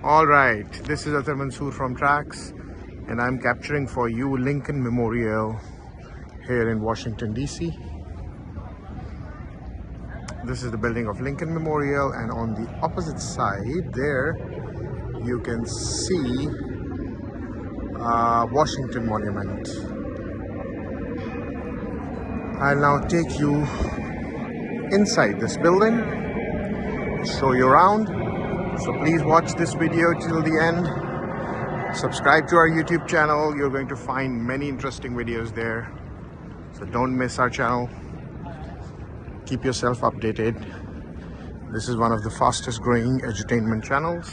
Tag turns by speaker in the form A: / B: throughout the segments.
A: All right, this is Athar Mansoor from TRACS, and I'm capturing for you Lincoln Memorial here in Washington, D.C. This is the building of Lincoln Memorial, and on the opposite side there, you can see Washington Monument. I'll now take you inside this building, show you around. So please watch this video till the end. Subscribe to our YouTube channel. You're going to find many interesting videos there. So don't miss our channel. Keep yourself updated. This is one of the fastest growing edutainment channels.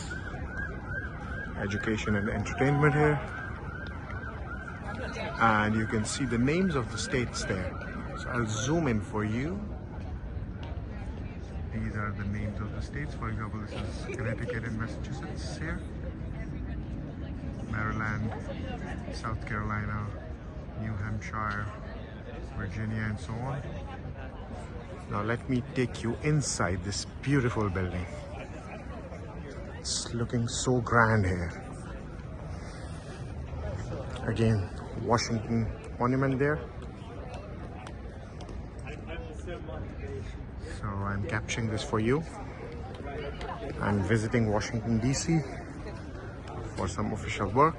A: Education and entertainment here. And you can see the names of the states there. So I'll zoom in for you. These are the names of the states. For example, this is Connecticut and Massachusetts here. Maryland, South Carolina, New Hampshire, Virginia, and so on. Now let me take you inside this beautiful building. It's looking so grand here. Again, Washington Monument there. So I'm capturing this for you. I'm visiting Washington, D.C. for some official work.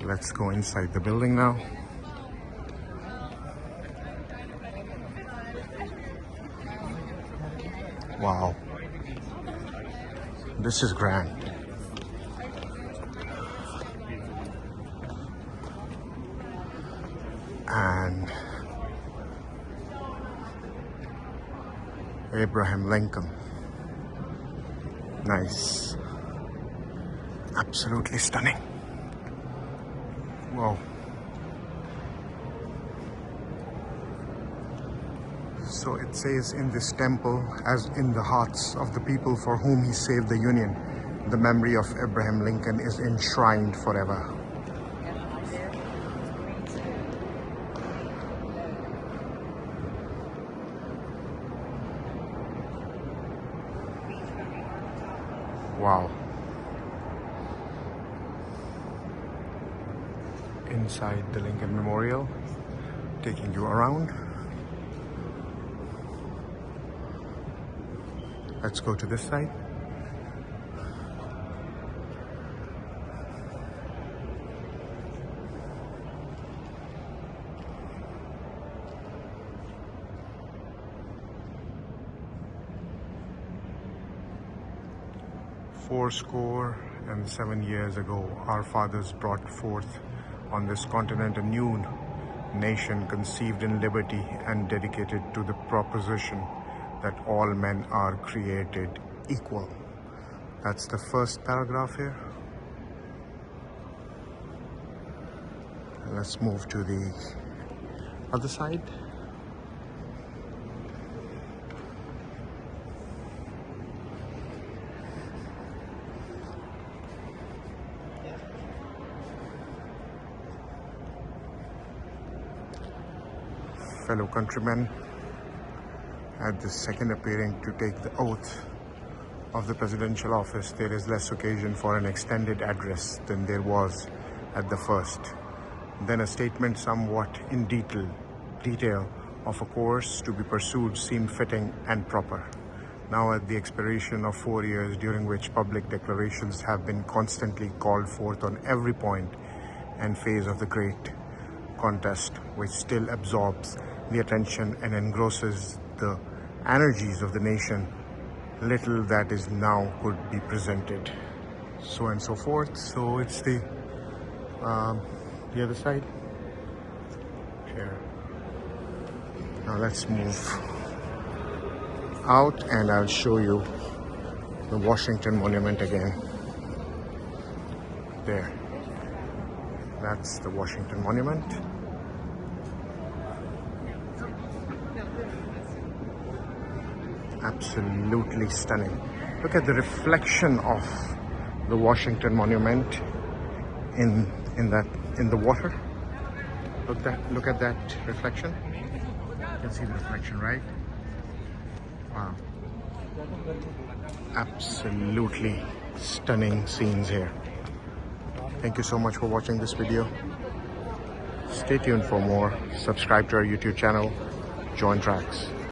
A: Let's go inside the building now. Wow. This is grand. And Abraham Lincoln. Nice. Absolutely stunning. Wow. So it says in this temple, as in the hearts of the people for whom he saved the Union, the memory of Abraham Lincoln is enshrined forever. Wow. Inside the Lincoln Memorial, taking you around. Let's go to this side. Fourscore and 7 years ago, our fathers brought forth on this continent a new nation conceived in liberty and dedicated to the proposition that all men are created equal. That's the first paragraph here. Let's move to the other side. Fellow countrymen, at the second appearing to take the oath of the presidential office, there is less occasion for an extended address than there was at the first. Then a statement somewhat in detail of a course to be pursued seemed fitting and proper. Now at the expiration of 4 years, during which public declarations have been constantly called forth on every point and phase of the great contest, which still absorbs the attention and engrosses the energies of the nation, little that is now could be presented, so and so forth. So it's the other side here. Now let's move out and I'll show you the Washington Monument again. There, that's the Washington Monument. Absolutely stunning. Look at the reflection of the Washington Monument in in the water. Look at that reflection. You can see the reflection, right? Wow. Absolutely stunning scenes here. Thank you so much for watching this video. Stay tuned for more. Subscribe to our YouTube channel. Join TRACS.